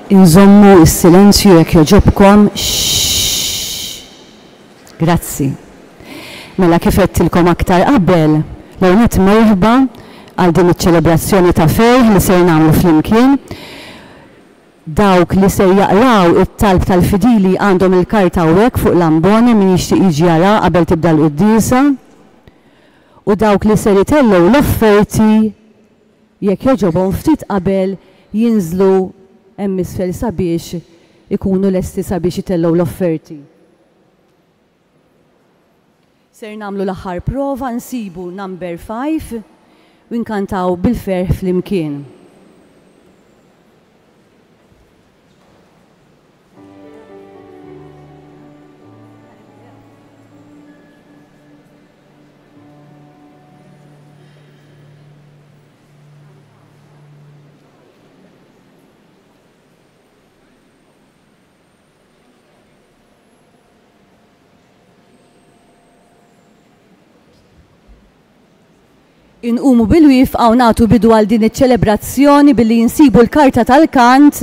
inżommu s-silenzju jekk joġobkom. Grazzi. Mela kif qedtilkom aktar qabel, l-għonet merħba għal din iċ-ċelebrazzjoni ta' ferħ li ser nagħmlu flimkien. Dawk li se jaqraw it-talb tal-fidili għandhom il-karta hawnhekk fuq l-amboni min jixtieq jiġi jara qabel tibda l-quddiesa. U dawk li se jitellgħu l-offerti jekk joġobhom ftit qabel jinżlu hemm isfel sabiex ikunu lesti sabiex jitellgħu l-offerti. Ser nagħmlu l-aħħar prova nsibu number 5 u nkantaw bil-ferħ flimkien. Inqumu bil-wifqa u nagħtu bidu għal din iċ-ċelebrazzjoni billi insibu l-karta tal-kant,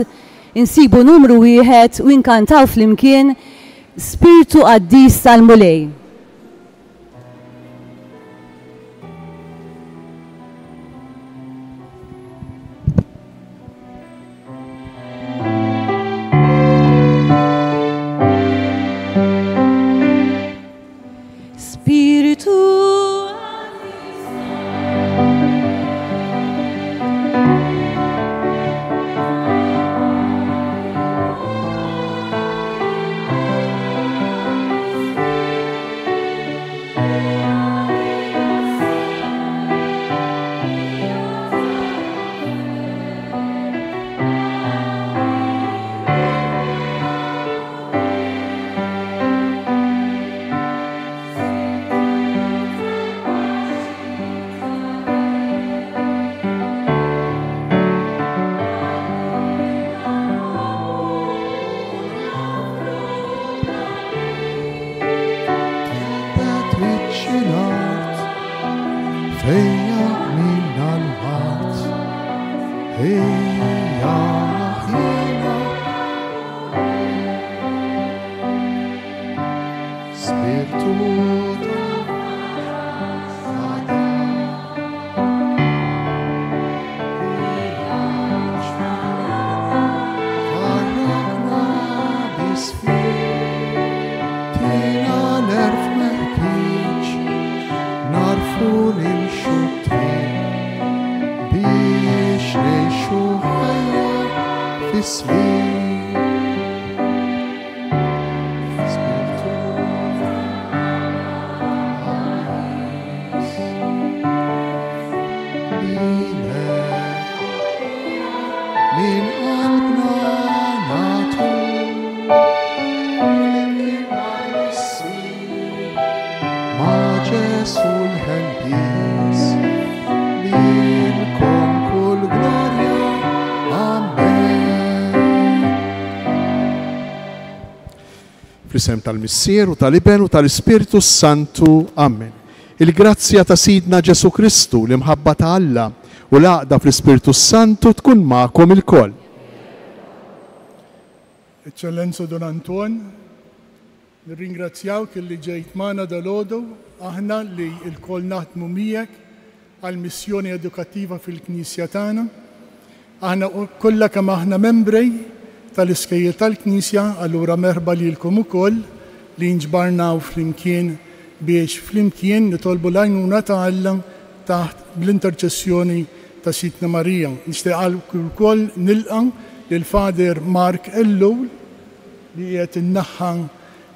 insibu numru 1 u nkantaw flimkien Spiritu Qaddis tal-Mulej. Fl-isem tal-Missier u tal-Iben u tal-Ispiritu Santu. Amen. Il-grazzja ta' Sidna Ġesu Kristu li mħabba ta' Alla u l-għaqda fl-Ispiritu Santu tkun magħkom il-koll. Eccellenzo Don Anton, nirringrazzjawk li ġejt magħna dal-għodu aħna li l-koll naħdmu miegħek għal missjoni edukattiva fil-Knisja tagħna. Aħna kollha kemm aħna membri tal-iskejjel tal-Knisja, allura merħba lilkom ukoll li nġbarnaw flimkien biex flimkien nitolbu l-għajnuna ta' Alla taħt bl-interċessjoni ta' Sidna Marija. Nixtieq ukoll nilqa' lill-Fader Mark Ellow li qiegħed innaħħan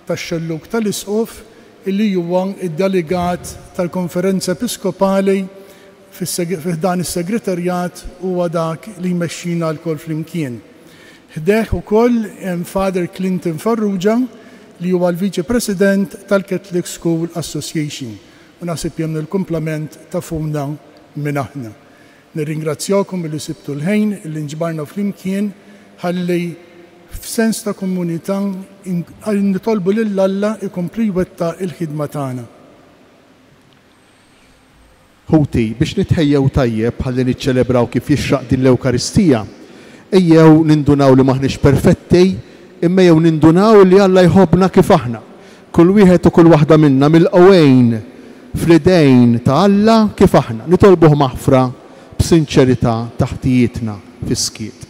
tax-xelluk tal-Isqof illi huwa id-delegat tal-Konferenza Episkopali f'dan is-segretarjat huwa dak li jmexxina lkoll flimkien. Ħdeħ ukoll hemm Father Clinton Farrugia li huwa l-Viċi President tal-Catholic School Association u naħseb hemm il-kumplament ta' fumna minn aħna. Nirringrazzjakom li sibtu l-ħin li nġbarna flimkien ħalli f'sens ta' komunità nitolbu lil Alla ikompli jwetta il-ħidma tagħna. Ħuti biex nitħejjew tajjeb ħalli niċċelebraw kif jixraq din l-Ewkaristija. Ejjew nindunaw li maħniex perfetti, imma jew nindunaw li Alla jħobbna kif aħna. Kull wieħed u kull waħda minna mill-qawejn fl-idejn ta' Alla kif aħna. Nitolbuh maħfra b'sinċerità taħtijietna fis-skiet.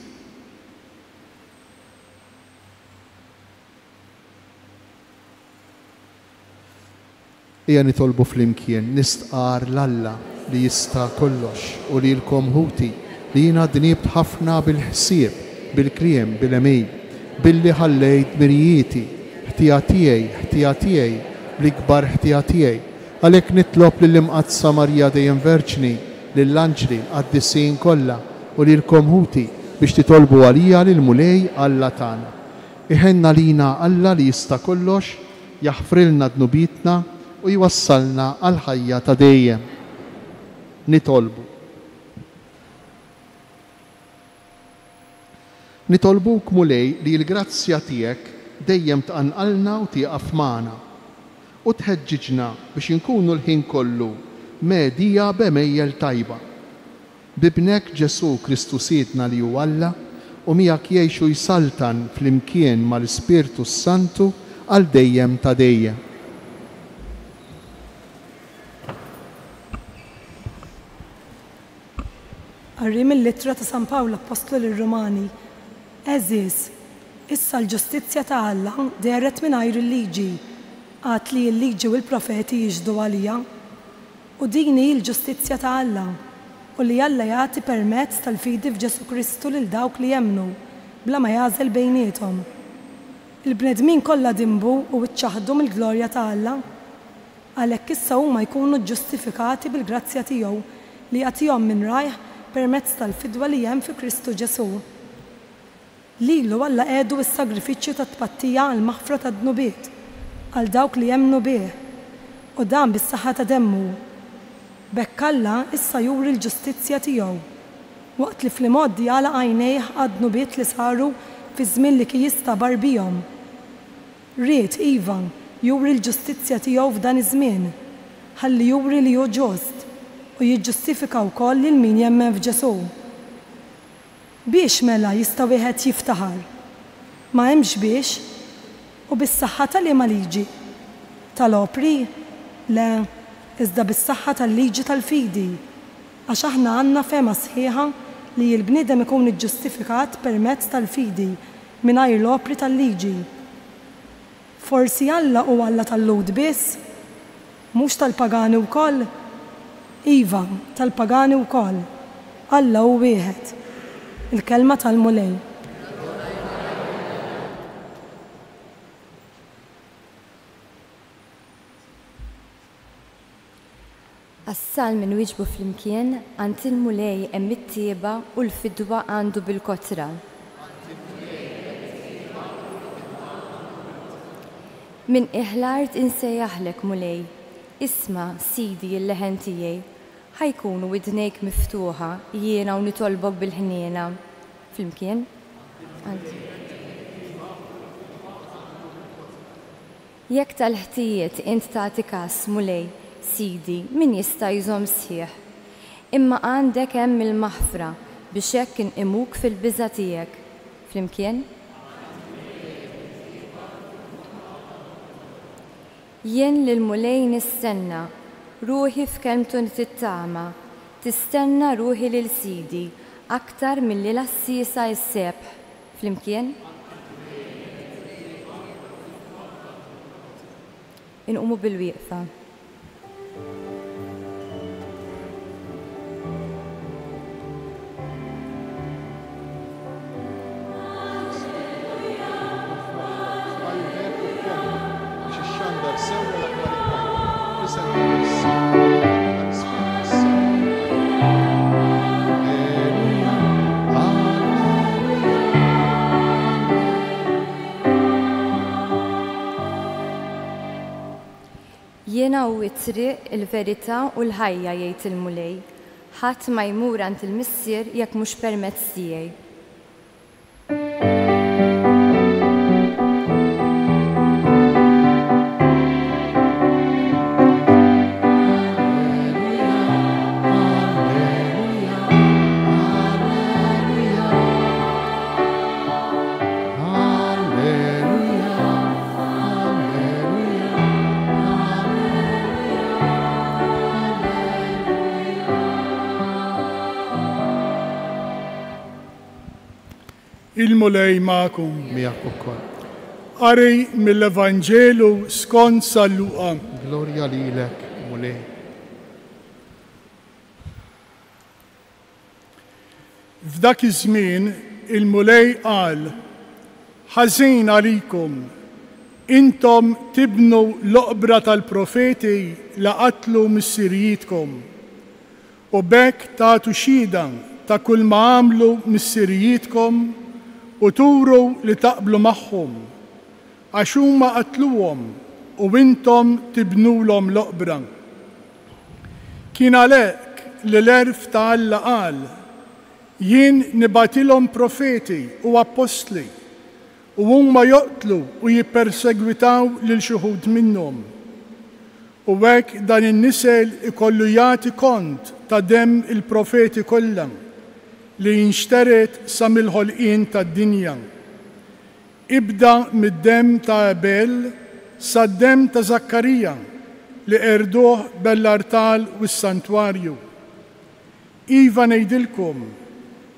Ejja nitolbu flimkien nistqar l-Alla li jista' kollox u li lkom ħuti li jiena dnibt ħafna bil-ħsieb, bil-kliem, bil-emej, billi ħallejt mirjieti, ħtijatijaj, l-ikbar ħtijatijaj. Għalhekk nitlob lill-imqazza Marja dejjem Verġni, lill-anġli, għad-dissin kollha u lilkom ħuti biex titolbu għalija lill-mulej Alla tagħna. Iħenna lina Alla li jista' kollox, jaħfrilna dnubietna u jwassalna għal ħajja ta' dejjem. Nitolbu. Nitolbuk mulej li l-grazzja tiegħek dejjem tqanqalna u tieqaf magħna u tħeġġiġna biex inkunu l-ħin kollu medija b'emejjel tajba. Bibnek Ġesu Kristu Sietna li hu Alla u miegħek jgħixu jsaltan flimkien mal-Ispirtu Santu għal dejjem ta' dejjem. Qarri mill-littra ta' San Pawlu Apostolu lir-Rumani. Eżiż, issa l-ġustizzja ta' Alla deret mingħajr il-liġi, għad li l-liġi u l-profeti jiġdu għalija. U din hi l-ġustizzja ta' Alla, u li Alla jagħti permezz tal-fidi f'Ġesu Kristu lil dawk li jemmnu, bla ma jagħżel bejniethom. Il-bnedmin kollha dimbu u iċċaħdu mill-glorja ta' Alla, għalhekk issa huma jkunu ġustifikati bil-grazzja tiegħu li jagħtihom minn rajh permezz tal-fidwa li hemm fi Kristu Ġesu. Lilu Alla qiegħdu s-sagrifiċċju tat-tpattija għal maħfra tad-dnubiet għal dawk li jemmnu bih u dan bis-saħħa ta' demmu. Bekk Alla issa juri l-ġustizzja tiegħu waqt li fl-imoddi jagħlaq għajnejh għad-dnubiet li saru fi żmien li kien jistabar bihom. Ried iva juri l-ġustizzja tiegħu f'dan iż-żmien ħalli juri li hu ġust u jiġġustifika wkoll lil min jemmen f'Ġesu. Biex mela jista' wieħed jiftaħar? Ma hemmx biex u bis-saħħa tal-liema liġi? Tal-opri? Le, iżda bis-saħħa tal-liġi tal-fidi. Għax aħna għandna fehma sħiħa li l-bniedem ikun iġġustifikat permezz tal-fidi mingħajr l-opri tal-liġi. Forsi Alla u Alla tal-lud biss? Mhux tal-pagani wkoll? Iva, tal-pagani wkoll. Alla hu wieħed. Il-kelma tal-mulej. Għas-salm inwieġbu flimkien għand il-mulej hemm it-tieba u l-fidwa għandu bil-kotra. Min iħlart insejjaħlek mulej, isma' Sidi l-leħen tiegħi, ħajkunu widnejk miftuħa jiena u nitolbok bil-ħniena. Flimkien? Jekk tal-ħtijiet int tagħti każ mulej, Sidi, min jista' jżomm sħiħ. Imma għandek hemm il-maħfra biex hekk inqimuk fil-biża' tiegħek. Flimkien? Jien lil mulej nistenna, ruħi f'kelmtu tittama, tistenna ruħi lil Sidi, aktar milli l-assisa s-sebħ. Flimkien? Inqumu bil-wieqfa. Jiena u it-triq, il-verità u l-ħajja jgħid il-mulej. Ħadd ma jmur għand il-missier jekk mhux permezz tiegħi. Il-mulej ma'kum. Miegħek ukoll. Qari mill-Evanġelu skont San Luqa. Glorja lilek, mulej. F'dak iż-żmien il-mulej qal: ħażin għalikom, intom tibnu l-oqbra tal-profeti li qatlu missirijietkom u bekk tagħtu xhieda ta' kull ma għamlu missirijietkom u turu li taqblu magħhom għax huma qatluhom u intom tibnulhom l-oqbra. Kien għalhekk li l-erf ta' Alla qal: jien nibatilhom profeti u apostli u huma joqtlu u jippersegwitaw lil xi wħud minnhom. U hekk dan in-nisel ikollu jagħti kont ta' demm il-profeti kollha li jinxteret sa mill-ħolqien tad-dinja. Ibda mid-demm ta' Abel sa d-demm ta' Zakkarija li erduh bell-artal u s-santwarju. Iva ngħidilkom,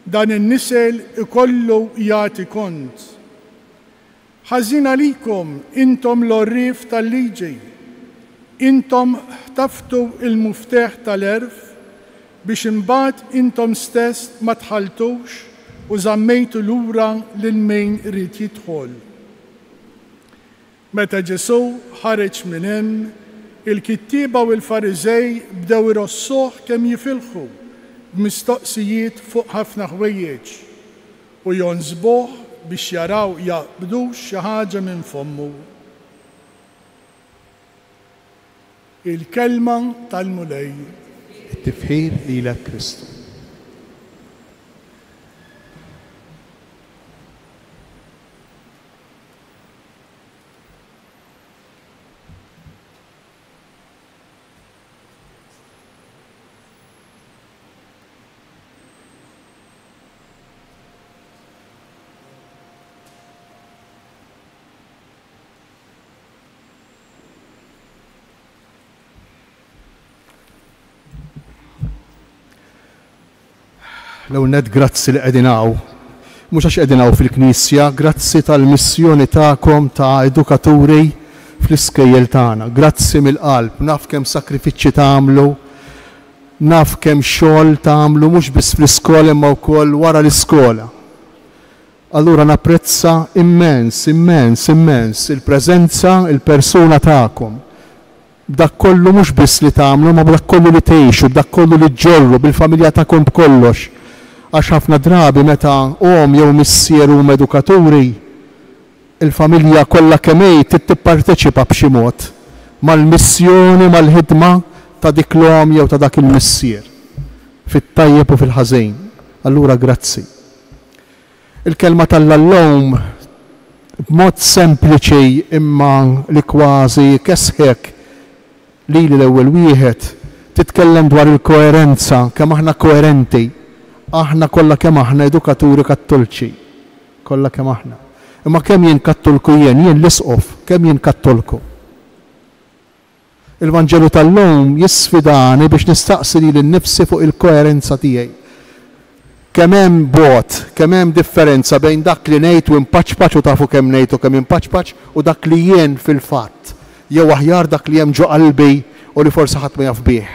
dan in-nisel ikollu jagħti kont. Ħażin għalikom intom l-orrif tal-liġi, intom ħtaftu il-mufteħ tal-erf biex imbagħad intom stess ma tħalltux u żammejtu lura lil min irid jidħol. Meta Ġesu ħareġ minn hemm, il-kittieba u l-Fariżej bdew irossuh kemm jifilħu b'mistoqsijiet fuq ħafna ħwejjeġ u jonżbuh biex jaraw jaqbdux xi ħaġa minn fommu. Il-kelma tal-mulej. It-tifħir lilek Kristu. L-għunet grazzi li qegħdinaw, mhux għax qegħdinaw fil-Knisja, grazzi tal-missjoni tagħkom ta' edukaturi fl-iskejjel tagħna. Grazzi mill-qalb, naf kemm sakrifiċċji tagħmlu, naf kemm xogħol tagħmlu mhux biss fl-iskola imma wkoll wara l-iskola. Allura napprezza immens il-preżenza, il-persuna tagħkom. B'dak kollu mhux biss li tagħmlu, ma b'dak kollu li tgħixu, b'dak kollu li ġġorru bil-familja tagħkom b'kollox. Għax ħafna drabi meta jew missier huma edukaturi, il-familja kollha kemm hi tipparteċipa b'xi mod mal-missjoni, mal-ħidma ta' dik l-om jew ta' dak il-missier fit-tajjeb u fil-ħażin. Allura grazzi. Il-kelma tal-allum b'mod sempliċi imma li kważi kesħek li l-ewwel wieħed titkellem dwar il-koerenza, kemm aħna koerenti. Aħna kollha kemm aħna edukaturi kattolċi, kollha kemm aħna. Imma kemm jien kattolku jien l-isqof, kemm jien kattolku. Il-Vanġelu tal-lum jisfidani biex nistaqsi li l-nifsi fuq il-koerenza tiegħi. Kemm hemm bot, kemm hemm differenza bejn dak li ngħid u impaċpaċ u tafu kemm ngħid u kemm impaċpaċ u dak li jien fil-fatt. Jew aħjar dak li hemm ġo qalbi u li forsi ħadd ma jaf bih.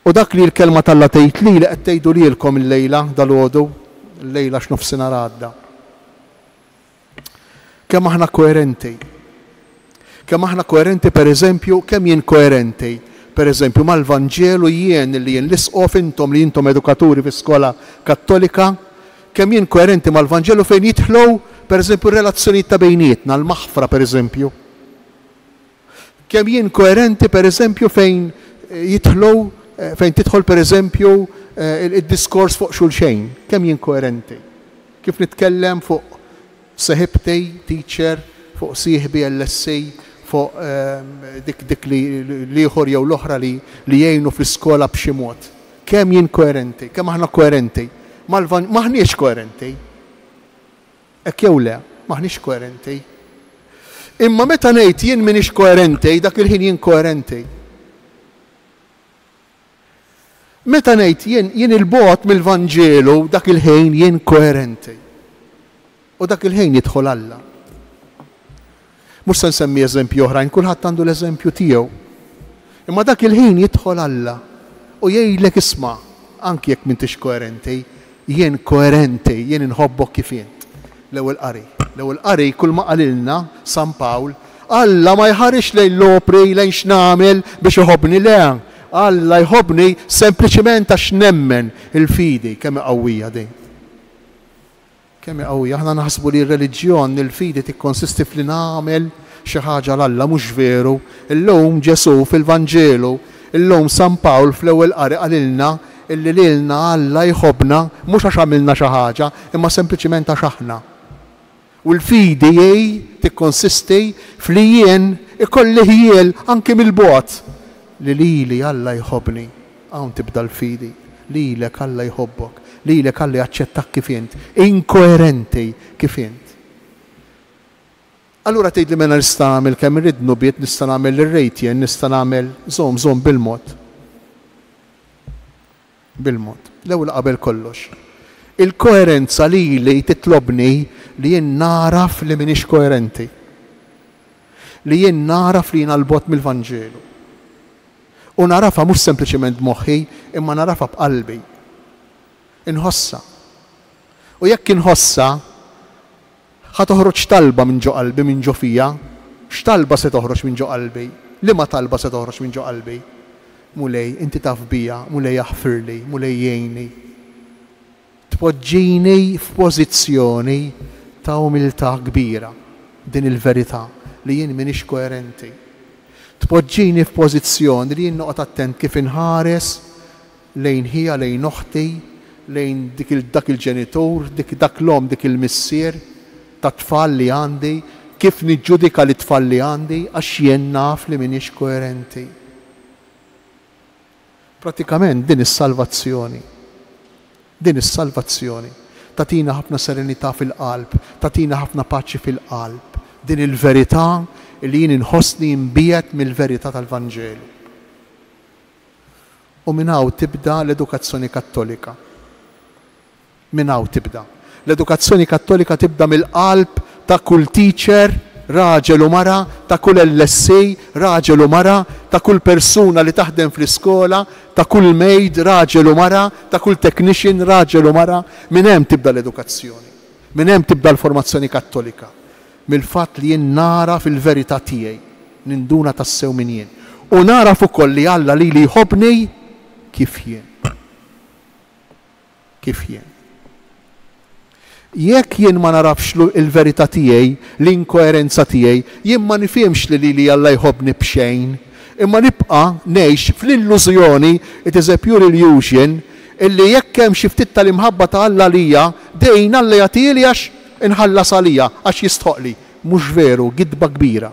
U dak li l-kelma tal-la tgħid li qed tgħidu lilkom il-lejla dal-għodu, il-lejla x'nofsinhar għadda. Kemm aħna koerenti. Kemm aħna koerenti pereżempju, kemm jien koerenti. Pereżempju mal-Vanġelu jien li jien l-isqof intom li intom edukaturi fi skola Kattolika, kemm jien koerenti mal-Vanġelu fejn jidħlu pereżempju relazzjonijiet ta' bejnietna, l-maħfra pereżempju. Kemm jien koerenti pereżempju fejn jidħlu fejn tidħol pereżempju id-diskors fuq xulxejn, kemm jien koerenti. Kif nitkellem fuq seħibtej, teacher, fuq sieħbi LSC, fuq dik li ieħor jew l-oħra li jgħinu fl-iskola b'xi mod. Kemm jien koerenti, kemm aħna koerenti. Maħniex koerenti. Hekk jew le, maħniex koerenti. Imma meta ngħid jien m'iniex koerenti, dak il-ħin jien koerenti. Meta ngħid jien il-bogħod mill-Vanġelu dak il-ħin jien koerenti. U dak il-ħin jidħol Alla. Mhux se nsemmi eżempju oħrajn, kulħadd għandu l-eżempju tiegħu. Imma dak il-ħin jidħol Alla u jgħidlek isma' anki jekk m'intix koerenti, jien koerenti, jien inħobbok kif int. L-ewwel qari kull ma qalilna San Pawl, Alla ma jħarix lejn l-opri lejn x'nagħmel biex iħobbni le. Alla jħobbni sempliċement għax nemmen il-fidi kemm qawwija din. Kemm qawwija, aħna naħsbu li r-reliġjon il-fidi tikkonsisti fli nagħmel xi ħaġa l-Alla mhux veru. Illum Ġesu fil-Vanġelu, illum San Pawl fl-ewwel qari qalilna illi lilna Alla jħobbna mhux għax għamilna xi ħaġa, imma sempliċement għax aħna. U l-fidi jgħid tikkonsisti fli jien ikolli ħiel anke mill-bogħod li lili Alla jħobbni, hawn tibda l-fidi, lilek Alla jħobbok, lilek Alla jaċċettak kif int, inkoerenti kif int. Allura tgħidli mela nista' nagħmel kemm irridnu biet, nista' nagħmel ir-rejtjen, nista' nagħmel żomm bil-mod. Bil-mod. L-ewwel qabel kollox. Il-koerenza li titlobni li jien naraf li m'iniex koerenti. Li jien naraf li jien għall-bogħod mill-Vanġelu. U narafha mhux sempliċement b'moħħi, imma narafha b'qalbi. Inħossa. U jekk inħossa, ħa toħroġ talba minn ġo qalbi, minn ġo fija, x'talba se toħroġ minn ġo qalbi? Liema talba se toħroġ minn ġo qalbi? Mulej, inti taf bija, mulej jaħfirli, mulej jgħinni. Tpoġġini f'pożizzjoni ta' umiltà kbira, din il-verità li jien m'iniex koerenti. Tpoġġini f'pożizzjoni li jien noqgħod attent kif inħares lejn ħija, lejn oħti, lejn dak il-ġenitur, dak l-om, dik il-missier ta' tfal li għandi, kif niġġudika li tfal li għandi għax jien naf li m'iniex koerenti. Pratikament din is-salvazzjoni. Din is-salvazzjoni tatina ħafna serenità fil-qalb, tatina ħafna paċi fil-qalb. Din il-verità li jien inħossni imbiet mill-verità tal-Vanġelu. U minn hawn tibda l-edukazzjoni kattolika. Minn hawn tibda. L-edukazzjoni kattolika tibda mill-qalb ta' kull teacher, raġel u mara, ta' kull LSC, raġel u mara, ta' kull persuna li taħdem fl-iskola, ta' kull maid, raġel u mara, ta' kull technician, raġel u mara. Minn hemm tibda l-edukazzjoni. Minn hemm tibda l-formazzjoni kattolika. Mill-fatt li jien nara fil-verità tiegħi, ninduna tassew minn jien. U nara fuq ukoll li Alla li jħobbni kif jien. Kif jien. Jekk jien ma narafx il-verità tiegħi, l-inkoerenza tiegħi, jien ma nifhimx li Alla jħobbni b'xejn, imma nibqa' ngħix fl-illużjoni, it is a pure illusion, illi jekk hemm xi ftit tal-imħabba ta' Alla lija, dejn Alla jagħtili għax inħallas għalija, għax jistħoqli. Mhux veru, gidba kbira.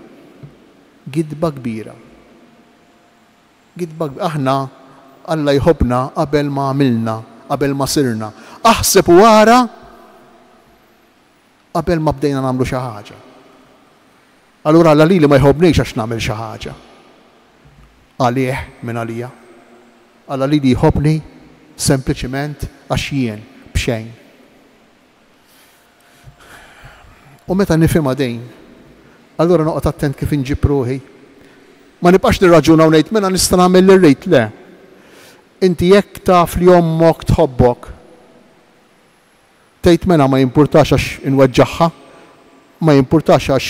Gidba kbira. Gidba kbira. Aħna Alla jħobbna qabel ma għamilna, qabel ma sirna. Aħseb wara qabel ma bdejna nagħmlu xi ħaġa. Allura Alla li ma jħobbniex għax nagħmel xi ħaġa. Għalih minn għalija. Alla li jħobbni sempliċement għax jien b'xejn. U meta nifhimha dejn, allura noqgħod attent kif inġib ruħi. Ma nibqax nirraġuna u ngħid mela nista' nagħmel li rrid, le. Inti jekk taf li ommok tħobbok, tgħid mela ma jimpurtax għax inweġġaħħa, ma jimpurtax għax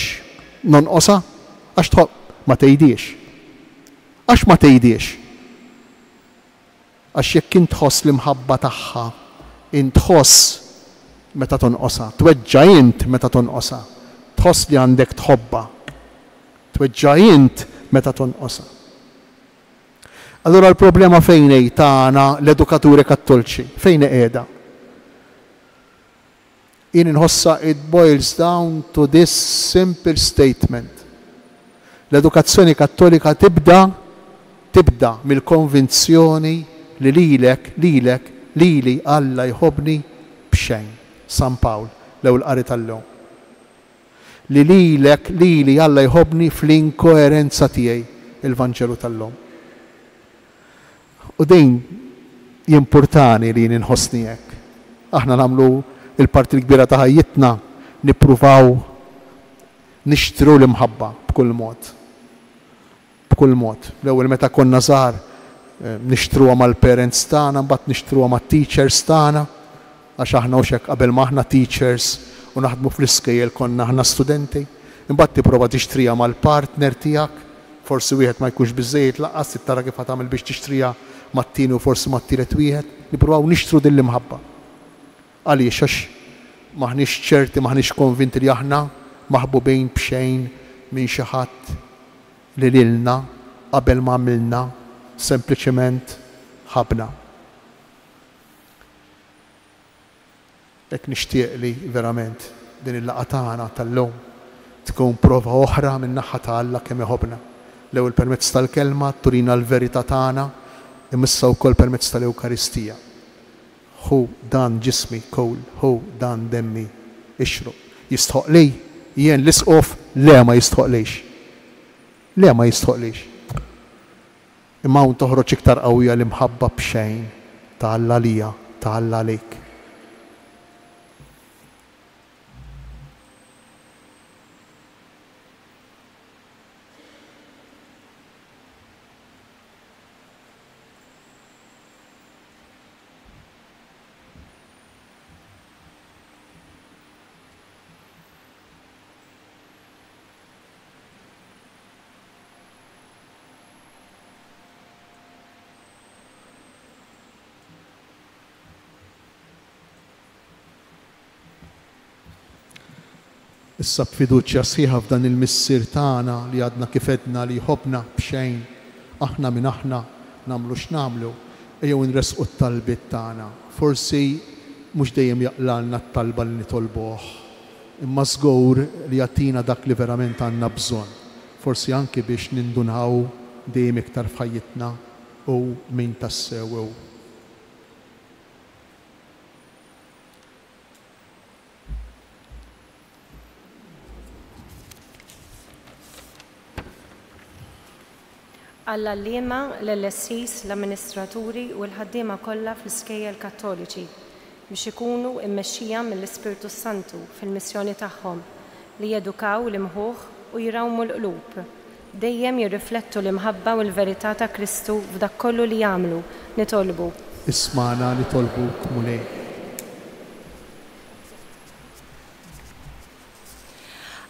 nonqosha, għax tħobb ma tgħidix. Għax ma tgħidix. Għax jekk int tħoss l-imħabba tagħha, int tħoss meta tonqosha, tweġġa' int meta tonqosha, tħoss li għandek tħobba, tweġġa' int meta tonqosha. Allura l-problema fejn hi tagħna l-edukaturi kattolċi, fejn qiegħda? Jien inħossa it boils down to this simple statement. L-edukazzjoni kattolika tibda mill-konvinzjoni li lili Alla jħobbni b'xejn. San Pawl, l-ewwel qari tal-lum. Lili Alla jħobbni fl-inkoerenza tiegħi, il-Vanġelu tal-lum. U din jimpurtani li ninħossni hekk. Aħna nagħmlu il-parti l-kbira ta' ħajjitna nippruvaw nixtru l-imħabba b'kull mod. B'kull mod. L-ewwel meta konna żgħar nixtruha mal-parents tagħna, mbagħad nixtruha mat-teachers tagħna, għax aħna hekk qabel ma aħna teachers u naħdmu fl-iskejjel konna aħna studenti. Imbagħad tipprova tixtriha mal-partner tiegħek, forsi wieħed ma jkunx biżejjed laqqas tara kif tagħmel biex tixtriha mat-tieni u forsi mat-tielet wieħed, nippruvaw nixtru din l-imħabba. Għaliex għax maħniex ċerti, maħniex konvinti li aħna maħbubejn b'xejn minn xi ħadd li lilna qabel ma għamilna sempliċement ħabna. Hekk nixtieq li verament din il-laqgħa tagħna tal-lum tkun prova oħra minn naħa ta' Alla kemm iħobbna. L-ewwel permezz tal-kelma turina l-verità tagħna, imissa wkoll permezz tal-Ewkaristija. Hu dan ġismi kol, hu dan demmi ixru. Jistħoq li jien l-isqof le ma jistħoqlix. Le ma jistħoqlix. Imma hawn toħroġ iktar qawwija l-imħabba b'xejn ta' Alla lija, ta' Alla lejk. Issa b'fiduċja sħiħa f'dan il-missier tagħna li għadna kif edna li jħobbna b'xejn aħna minn aħna nagħmlu x'nagħmlu, ejjew nresqu t-talbiet tagħna. Forsi mhux dejjem jaqlalna t-talba li nitolbuh, imma żgur li jagħtina dak li verament għandna bżonn. Forsi anke biex nindunaw dejjem iktar f'ħajjitna u min tassew. Għall-allima, l-LSCs, l-amministraturi u l-ħaddiema kollha fl-iskejjel kattoliċi biex ikunu mmexxija mill-Ispirtu Santu fil-missjoni tagħhom li jedukaw l-imħuħ u jrawmu l-qlub, dejjem jirriflettu l-imħabba u l-verità ta' Kristu f'dak kollu li jagħmlu, nitolbu. Ismana nitolbuk mulej.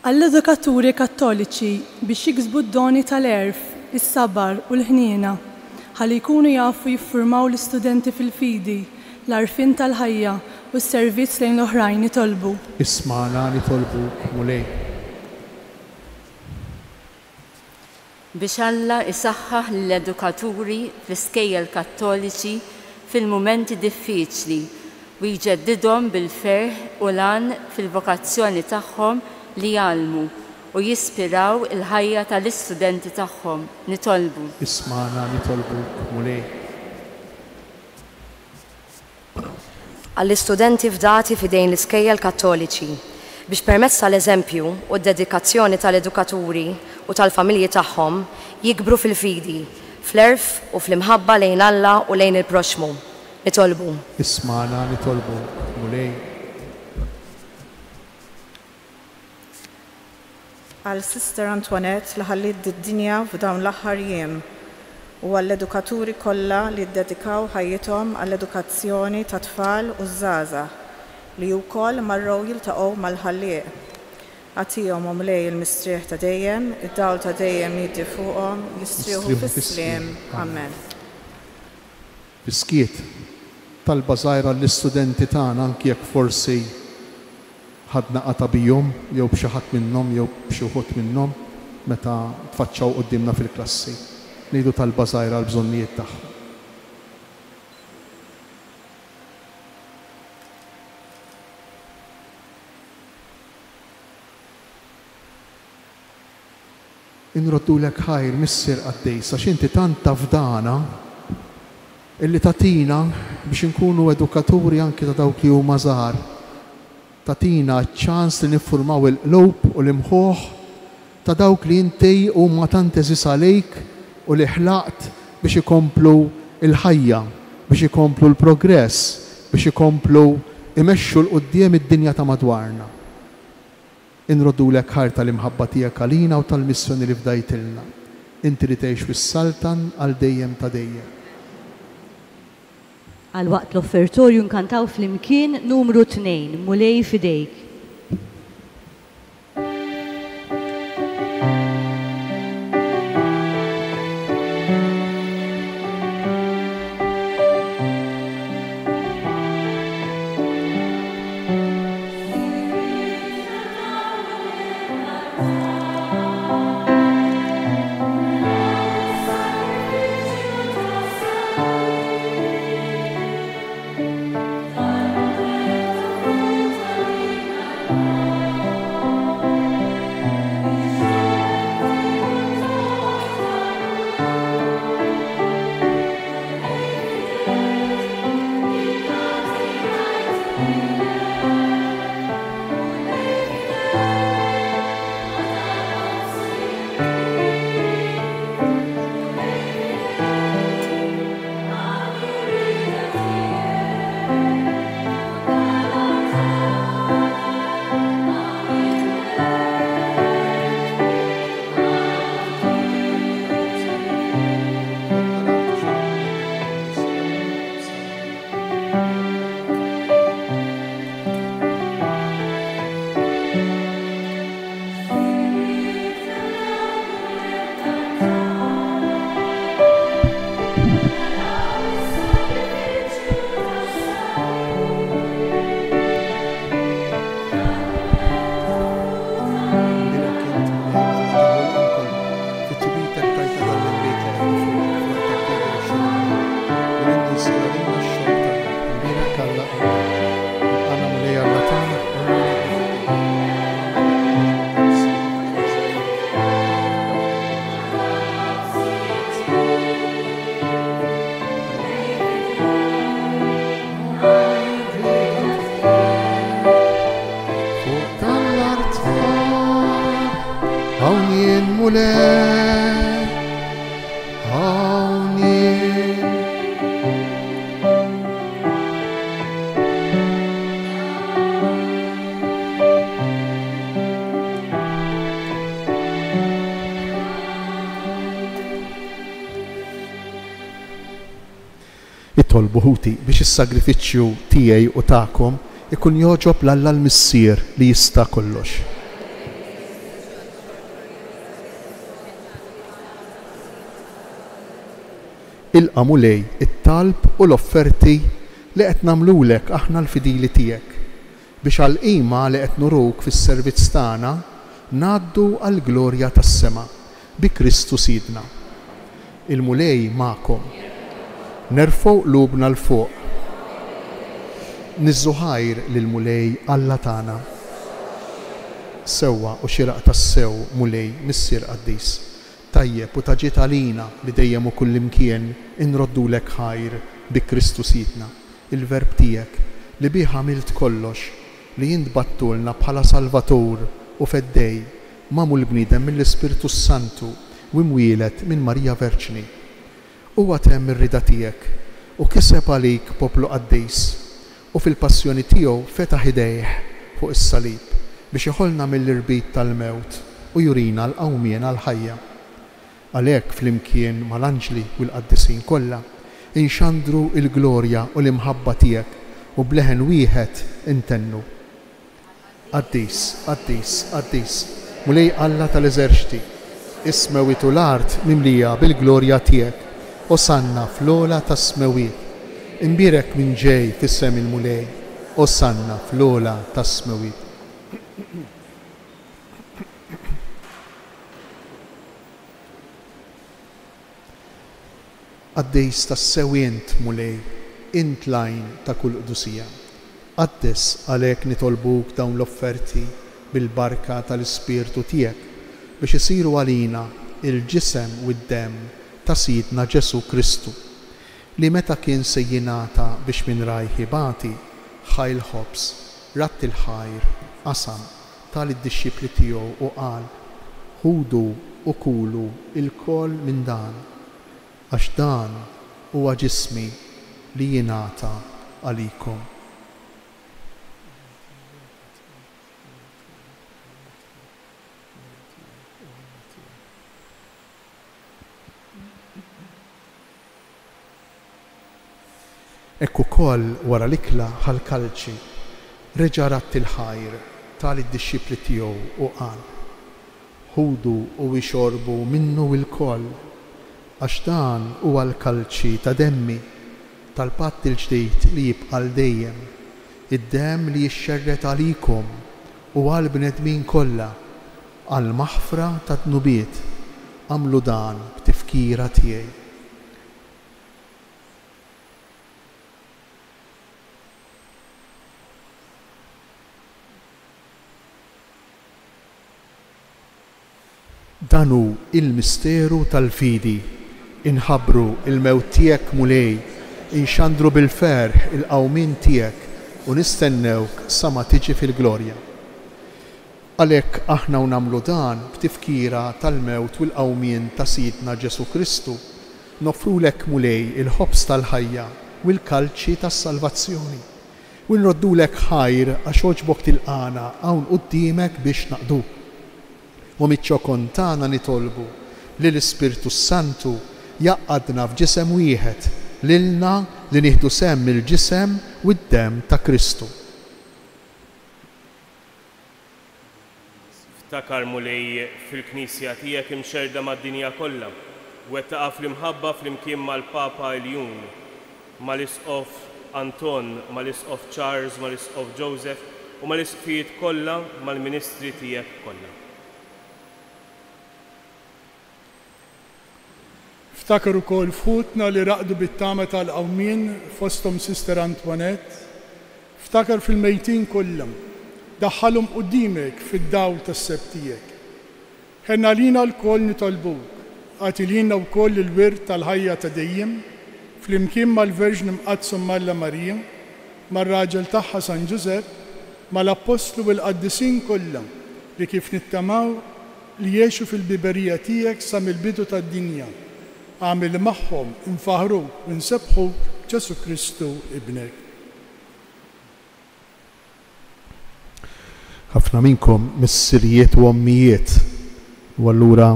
Għall-edukaturi kattoliċi biex jiksbu d-doni tal-erf, is-sabar u l-ħniena, ħalli jkunu jafu jiffurmaw l-istudenti fil-fidi, l-arfin tal-ħajja u s-servizz lejn l-oħrajn nitolbu. Ismana nitolbuk mulej. Biex Alla isaħħaħ l-edukaturi fl-iskejjel kattoliċi fil-mumenti diffiċli u jġeddidhom bil-ferħ u lan fil-vokazzjoni tagħhom li jgħallmu u jispiraw il-ħajja tal-istudenti tagħhom, nitolbu. Ismana nitolbuk mulej. Għall-istudenti fdati fidejn l-iskejjel kattoliċi biex permezz tal-eżempju u d-dedikazzjoni tal-edukaturi u tal-familji tagħhom jikbru fil-fidi, fl-erf u fl-imħabba lejn Alla u lejn il-proxmu. Nitolbu. Ismana nitolbuk mulej. Għal Sister Antoinette li ħallit d-dinja f'dawn l-aħħar jiem u għall-edukaturi kollha li ddedikaw ħajjithom għall-edukazzjoni ta' tfal u żgħażagħ li wkoll marrew jiltaqgħu mal-ħallieq. Għatihom umlej il-mistrieħ ta' dejjem, id-dawl ta' dejjem jiddi fuqhom, jistrieħu fis-sliem. Amen. Biskiet, talba żgħira l-istudenti tagħna anki jekk forsi ħadna qatabijhom jew b'xi ħadd minnhom jew b'xi wħud minnhom meta tfaċċaw qudiemna fil-klassi. Ngħidu talba żgħira l-bżonnijiet tagħhom. Inroddulek ħajr missier qaddejsa x'inti tant tafdana illi tatina biex inkunu edukaturi anke ta' dawk li huma żgħar. Tatina ċans li niffurmaw il-qlub u l-imħuħ ta' dawk li inti huma tant eżis għalejk u li ħlaqt biex ikomplu il-ħajja, biex ikomplu l-progress, biex ikomplu imexxu l-qudiem id-dinja ta' madwarna. Inroddulek ħajr tal-imħabba tiegħek għalina u tal-missjoni li fdajtilna. Inti li tgħix fis-Saltan għal dejjem ta' dejjem. Għal waqt l-offertorju nkantaw fl-imkien numru 2, Mulej fidejk. Tolbu ħuti biex is-sagrifiċċju tiegħi u tagħkom ikun joġob l-Alla l-Missier li jista' kollox. Ilqa' Mulej it-talb u l-offerti li qed nagħmlulek aħna l-fidili tiegħek biex għall-qima li qed nuruk fis-servizz tagħna ngħaddu għall-glorja tas-sema bi Kristu Sidna. Il-Mulej magħkom. Nerfgħu qlubna l fuq. Niżżu ħajr lil Mulej Alla tagħna. Sewwa u xiraq tas-sew Mulej Missier Qaddis. Tajjeb u taġiet għalina li dejjem u kullimkien inroddulek ħajr bi Kristu Sidna, il-verb tiegħek li bih għamilt kollox li jintbattulna bħala Salvatur u feddej magħmul bniedem mill-Ispirtu Santu u imwielet minn Marija Verċni. Huwa temm ir-rida tiegħek u kiseb għalik poplu Qaddis u fil-passjoni tiegħu fetaħ idejh fuq is-salib biex iħollna mill-irbit tal-mewt u jurina l-qawmien għall-ħajja. Għalhekk flimkien mal-anġli u l-qaddisin kollha inxandru l-glorja u l-imħabba tiegħek u bleħen wieħed intennu. Qaddis, Qaddis, Qaddis, Mulej Alla tal-eżerċiti, ismewit u l-art mimlija bil-glorja tiegħek. Osanna fl-ola tas-smewiet, imbirek minn ġej fis-sem il-Mulej, osanna fl-ola tas-smewiet. Qaddis tas-sewient Mulej, int lajn ta' kull qdusija. Qaddis għalhekk nitolbuk dawn l-offerti bil-barka tal-Ispirtu tiegħek biex isiru għalina il-ġisem u d-dem ta' Sidna Ġesu Kristu li meta kien se jingħata biex minn rajħi bati ħajl ħobs, ratt il-ħajr, qasam tal-id-dixxipli tiegħu u qal: ħudu u kulu il-kol minn dan, għax dan huwa ġismi li jingħata għalikom. Ekku ukoll wara l-ikla ħal-kalċi reġa' ratti l-ħajr tal-id-dixxipli tiegħu u qal: ħudu u ixorbu minnu l-koll għax dan huwa l-kalċi ta' demmi tal-patt il-ġdid li jibqa' l dejjem, id-demm li jixxerret għalikom u għal bnedmin kollha għal maħfra ta' tnubiet. Għamlu dan b'tifkira tiegħi. Dan hu il-misteru tal-fidi, inħabbru il-mewt tiegħek mulej, inxandru bil-ferħ il-qawmin tiegħek u nistennewk sa ma tiġi fil-glorja. Għalhekk aħna nagħmlu dan b'tifkira tal-mewt u l-qawmien ta' Sidna Ġesu Kristu, nofrulek mulej il-ħobs tal-ħajja u l-kalċi tas-salvazzjoni. U nroddulek ħajr għax oġbok tilqana hawn quddiemek biex naqduk. U miċ-ċokon tagħna nitolbu li l-Ispirtu Santu jaqqadna f'ġisem wieħed lilna li nieħdu semm il-ġisem u d-demm ta' Kristu. Ftakar mulej fil-Knisja tiegħek imxerda mad-dinja kollha, wettaqa' fl-imħabba flimkien mal-Papa Iljun, mal-Isqof Anton, mal-Isqof Charles, mal-Isqof Joseph u mal-isqfijiet kollha mal-Ministri tiegħek kollha. Ftakar ukoll fħutna li raqdu bit-tama tal-qawmien fosthom Sister Antoinette. Ftakar fil-mejtin kollha, daħħalhom quddiemek fid-dawl tas-seb tiegħek. Ħenna lina l-koll nitolbuk, għati lina wkoll il-wirt tal-ħajja ta' dejjem, flimkien mal-Verġn Mqadsum Malla Marija, mar-raġel tagħha San Ġusepp, mal-Apostlu u l-Qaddisin kollha li kif nittamaw li jgħixu fil-biberija tiegħek sa mill-bidu tad-dinja. Għamil magħhom infaħruk u nsebħuk Ġesu Kristu ibnek. Ħafna minnkom missirijiet u ommijiet u allura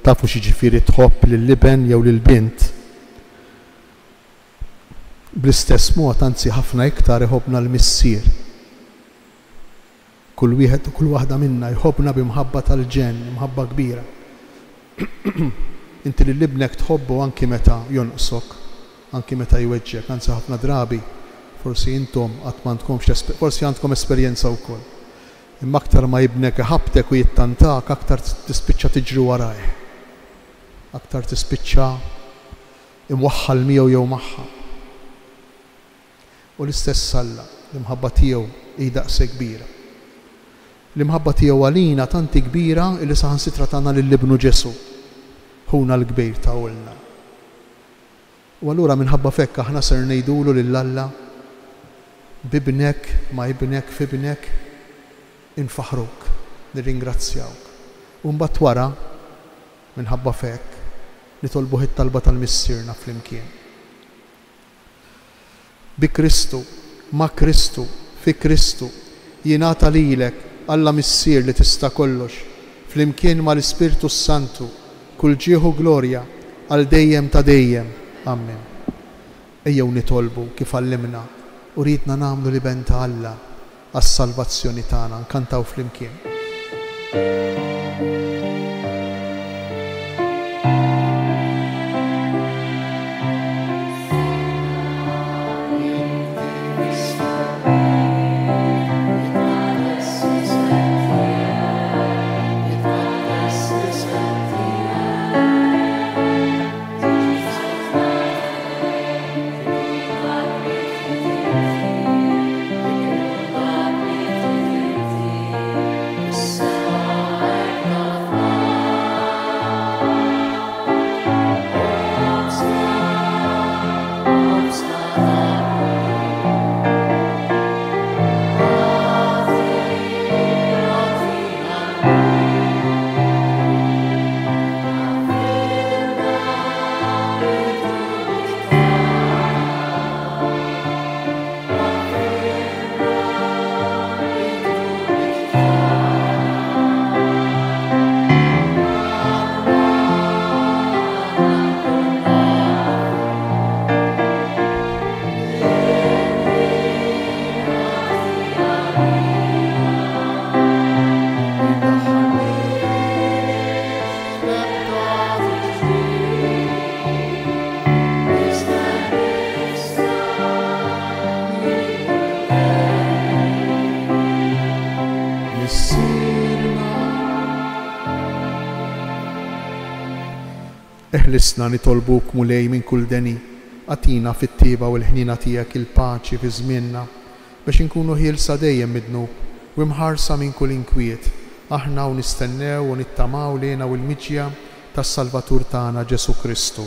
tafu xi ġifieri tħobb lill-liben jew lill-bint. Bl-istess mod anzi ħafna iktar iħobbna l-missier. Kull wieħed u kull waħda minna jħobbna b'imħabba tal-ġen, imħabba kbira. Inti li libnek tħobbu anki meta jonqsok, anki meta jweġġek, anzi ħafna drabi, forsi intom forsi għandkom esperjenza wkoll. Imma aktar ma jibnek ħabtek u jittantak, aktar tispiċċa tiġri warajh. Aktar tispiċċa imwaħħal miegħu jew magħha. U l-istess Alla, l-imħabba tiegħu hi daqshekk kbira. L-imħabba tiegħu għalina tanti kbira li saħansitra tagħna lill-Ibnu Ġesu. Ħuna l-kbir ta' ulna. U allura minħabba fekk aħna ser ngħidulu lill-Alla bibnek ma jibnek fibnek infaħruk, nirringrazzjawk. U mbagħad wara minħabba fekk nitolbu it-talba tal-missierna flimkien. Bi Kristu, ma' Kristu, fi Kristu jingħata lilek Alla missier li tista' kollox flimkien mal-Ispirtu Santu kull ġieħu glorja għal dejjem ta' dejjem. Amen. Ejjew nitolbu kif għallimna u ridna nagħmlu li ben ta' Alla għas-salvazzjoni tagħna, nkantaw flimkien. Sorry. Neħlisna nitolbuk mulej minn kull deni, għatina fit-tieba u l-ħnina tiegħek il-paċi fi żmienna biex inkunu ħielsa dejjem midnub u mħarsa minn kull inkwiet, aħna u nistennew u nittamaw lejna u l-miġja tas-Salvatur tagħna Ġesu Kristu.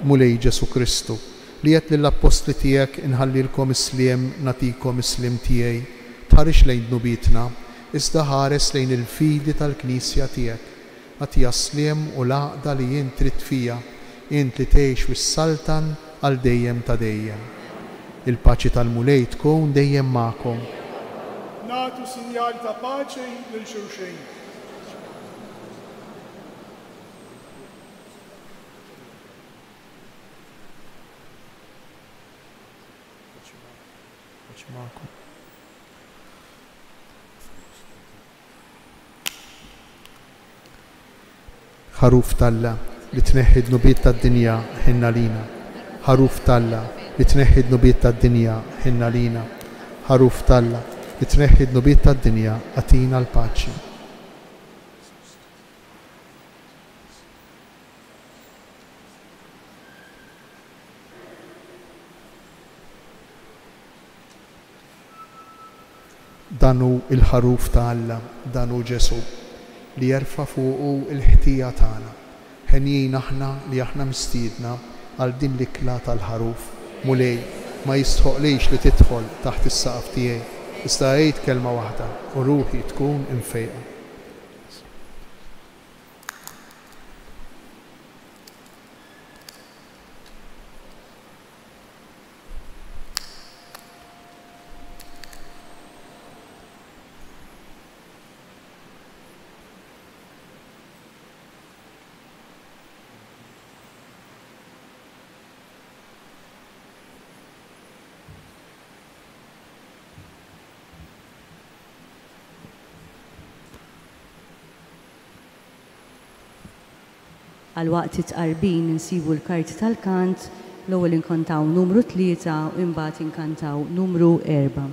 Mulej Ġesu Kristu, li qed lill-apostli tiegħek inħallilkom isliem natikom islim tiegħi, tħarix lejn dnubitna, iżda ħares lejn il-fidi tal-Knisja tiegħek. Għatija sliem u laqda li jien trid fija, int li tgħix wis-saltan għal dejjem ta' dejjem. Il-paċi tal-mulej tkun dejjem magħkom. Nagħtu sinjal ta' paċi lil xulxejn. ħaruf Talla li tneħħi d-nubiet tad-dinja ħinna lina. ħaruf Talla li tneħħi d-nubiet tad-dinja ħinna lina. ħaruf Talla li tneħħi d-nubiet tad-dinja għatina l-paċi. Danu il-ħaruf ta' Alla, danu Ġesu, li jerfa' fuqu il-ħtija tagħna. Ħenjin aħna li aħna mistiedna għal din l-ikla tal-ħaruf. Mulej, ma jistħoqlix li tidħol taħt is-saqaf tiegħi, issa għid kelma waħda u ruħi tkun imfejqa. Għal-waqt it-qarbin insibu l-karti tal-kant, l-ewwel inkantaw numru 3 u imbagħad inkantaw numru 4.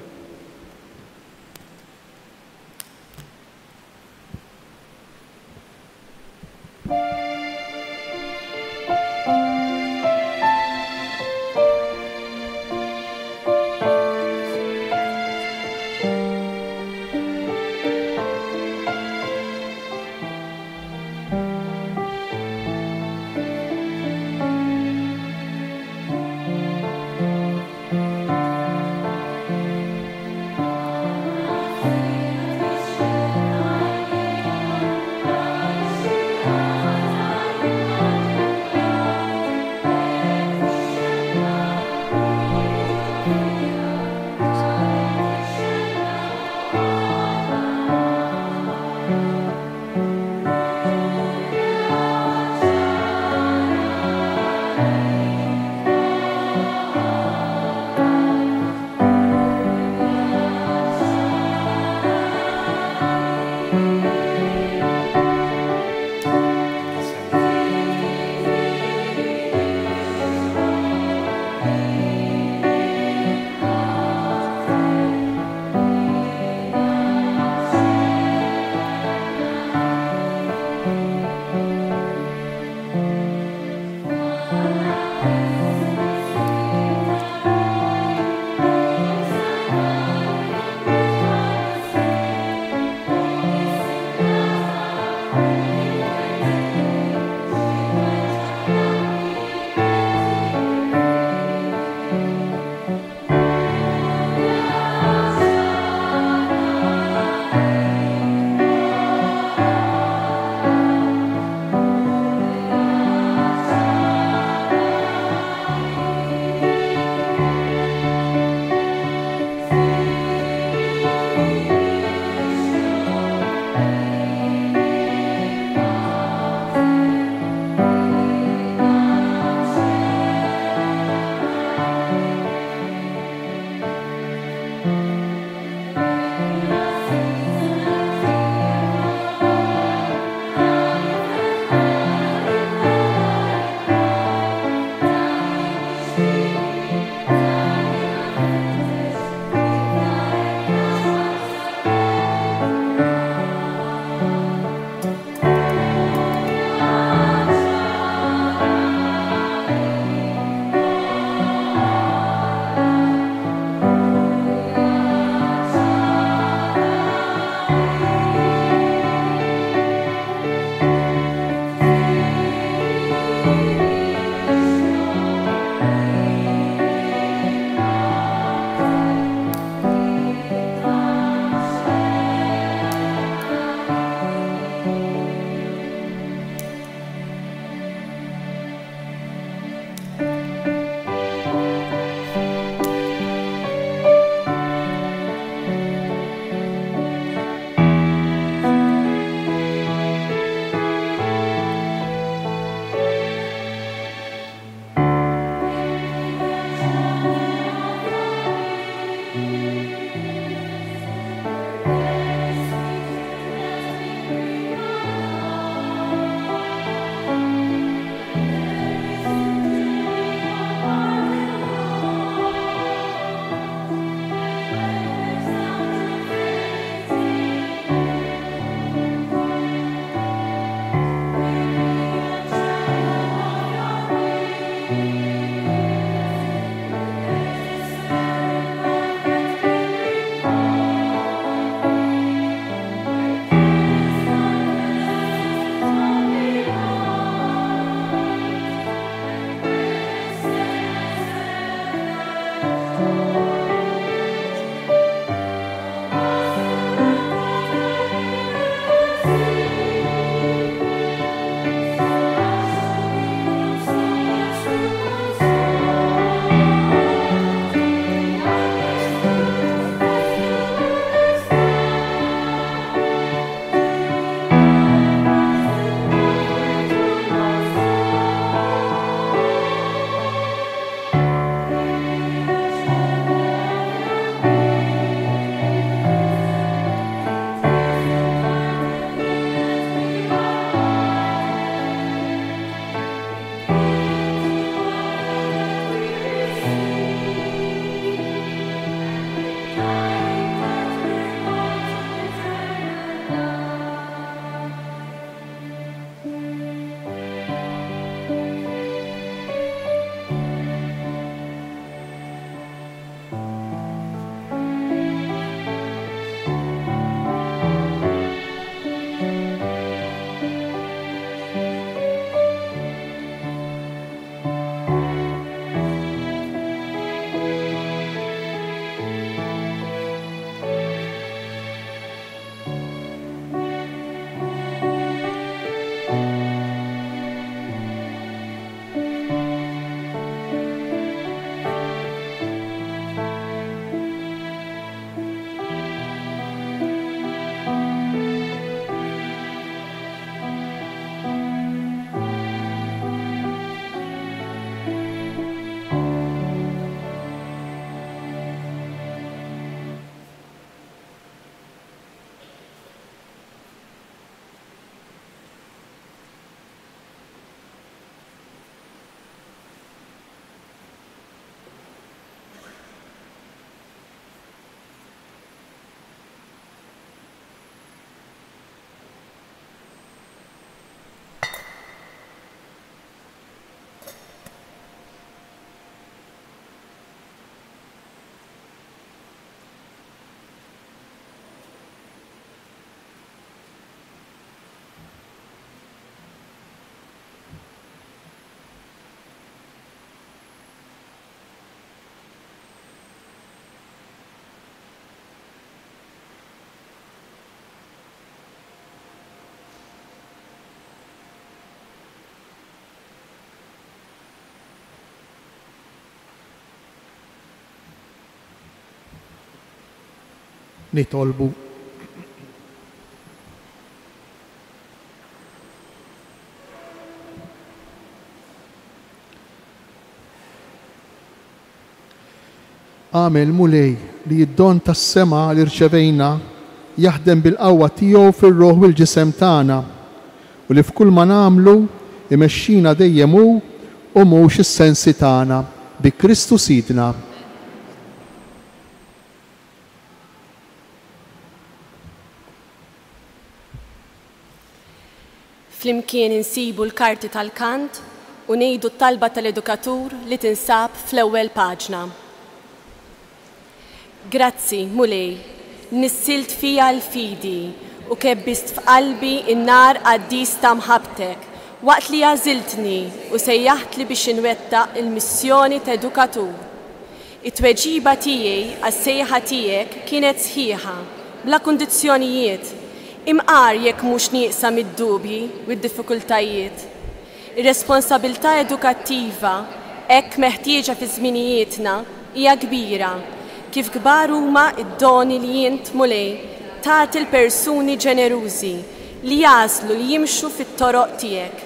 nitolbu. Għamel mulej li jiddon tas-sema li rċevejna jaħdem bil-qawwa tiegħu fir-ruħ u l-ġisem tagħna u li f'kull ma nagħmlu imexxina dejjem hu u mhux is-sensi tagħna bi Kristu Sidna. Flimkien insibu l-karti tal-kant u ngħidu t-talba tal-edukatur li tinsab fl-ewwel paġna. Grazzi, mulej, nissilt fija l-fidi u kebbist f'qalbi in-nar qaddis ta' mħabtek waqt li għażiltni u sejjaħt li biex inwettaq il-missjoni ta' edukatur. It-tweġiba tiegħi għas-sejħa tiegħek kienet sħiħa, bla kundizzjonijiet, imqar jekk mhux nieqsa mid-dubji u d-diffikultajiet. Ir-responsabilità edukattiva hekk meħtieġa fi żminijietna hija kbira. Kif kbar huma id-doni li jint mulej tagħti l-persuni ġenerużi li jażlu li jimxu fit-toroq tiegħek.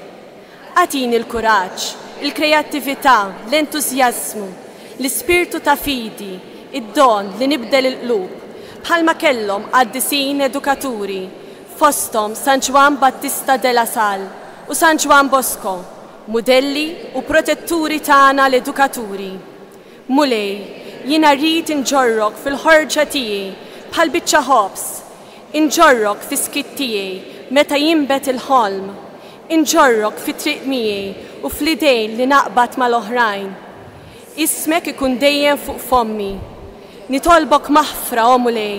Għatini l-kuraġġ, il-kreattività, l-entużjażmu, l-ispirtu ta' fidi, id-don li nibdel il-qlub, bħalma kellhom qaddisin edukaturi, fosthom San Ġwan Battista de la Salle u San Ġwan Bosco, modelli u protetturi tagħna l-edukaturi. Mulej, jiena rrid inġorrok fil-ħorġa tiegħi bħal biċċa ħobs, inġorrok fis-skit tiegħi meta jinbet il-ħolm, inġorrok fit-triq miegħi u fl-idejn li naqbad mal-oħrajn. Ismek ikun dejjem fuq fommi. Nitolbok maħfra o mulej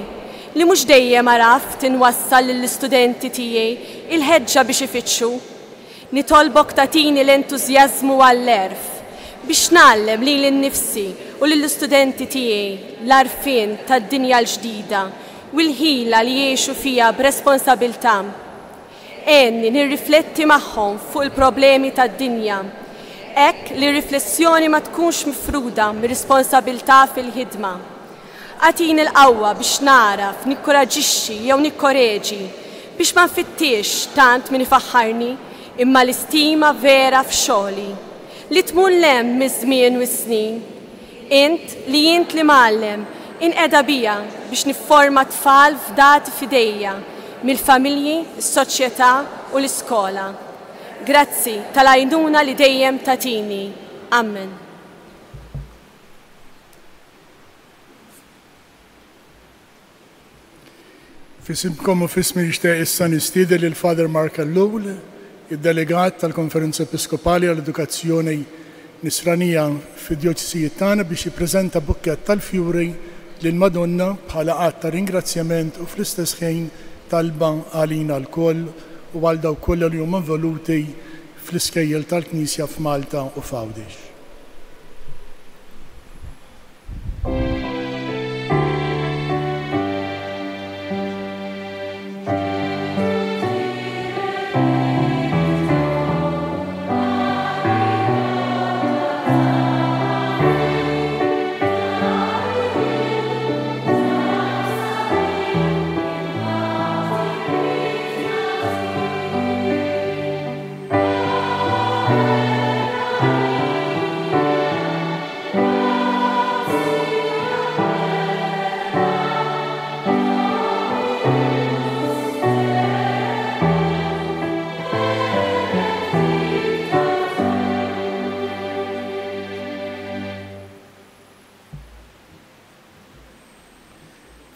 li mhux dejjem araf tinwassal lill-istudenti tiegħi il-ħeġġa biex ifittxu. Nitolbok tagħtini l-entużjażmu għall-erf biex nagħllem lili nnifsi u lill-istudenti tiegħi l-arfien tad-dinja l-ġdida u l-ħila li jgħixu fija b'responsabbiltà. Enni nirrifletti magħhom fuq il-problemi tad-dinja. Hekk li r-riflessjoni ma tkunx mifruda mir-responsabbiltà fil-ħidma. Għatini l-qawwa biex naraf, nikkoraġixxi jew nikkoreġi biex ma nfittix tant min ifaħħarni imma l-istima vera f'xogħli li tmur lem miż-żmien u s-snin. Int li mgħallem inqeda bija biex nifforma tfal f'dati f'idejja mill-familji, is-soċjetà u l-iskola. Grazzi tal-għajnuna li dejjem tatini. Amen. Fisimkom u fismi nixtieq issa nistieden lil Father Mark Allul, id-delegat tal-Konferenza Episkopali għall-Edukazzjoni Nisranija fid-djoċisijiet tagħna biex jippreżenta bukkett tal-fjuri lil Madonna bħala qatt ta' ringrazzjament u fl-istess ħin talba għalina l-koll u għal dawk kollha li huma involuti fl-iskejjel tal-Knisja f'Malta u f'Għawdex.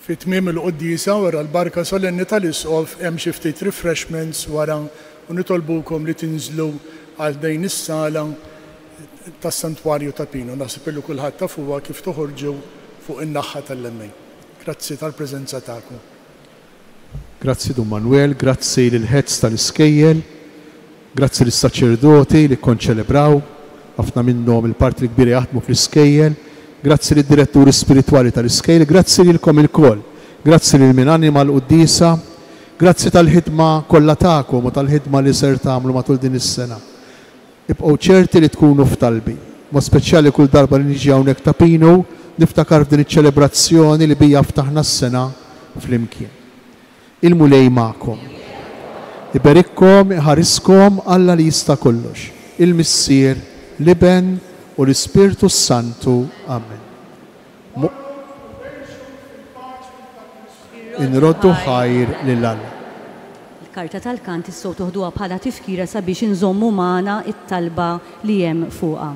Fit-tmiem il-qoddisa wara l-barka solenni tal-isqof hemm xi ftit refreshments wara u nitolbukom li tinżlu għal dejn is-sala tas-Santwarju ta' Pino. Naħseb li kulħadd taf huwa kif toħorġu fuq in-naħħa tal-lemmej. Grazzi tal-preżenza tagħkom. Grazzi Dun Manuel, grazzi lill-ħedz tal-iskejjel, grazzi lis-saċerdoti li konċelebraw, ħafna minnhom il-parti l-kbira jaħdmu fl-iskejjel. Grazzi lid diretturi spirituali tal-iskejl, grazzi lilkom il-koll, grazzi lil min anima l-Quddisa, grazzi tal-ħidma kollha tagħkom u tal-ħidma li ser tagħmlu matul din is-sena. Ibqgħu ċerti li tkunu f'talbi, ma speċjali kull darba li niġi hawnhekk ta' Pino, niftakar f'din iċ-ċelebrazzjoni li bija ftaħna s-sena flimkien. Il-mulej ma'kom. Iberikkom, iħariskom Alla li jista' kollox. Il-Missier, l-Iben u l-Ispirtu Santu. Amen. Inroddu ħajr lil Alla. Il-karta tal-kant issou toħduha bħala tifkira sabiex inżommu magħna it-talba li hemm fuqha.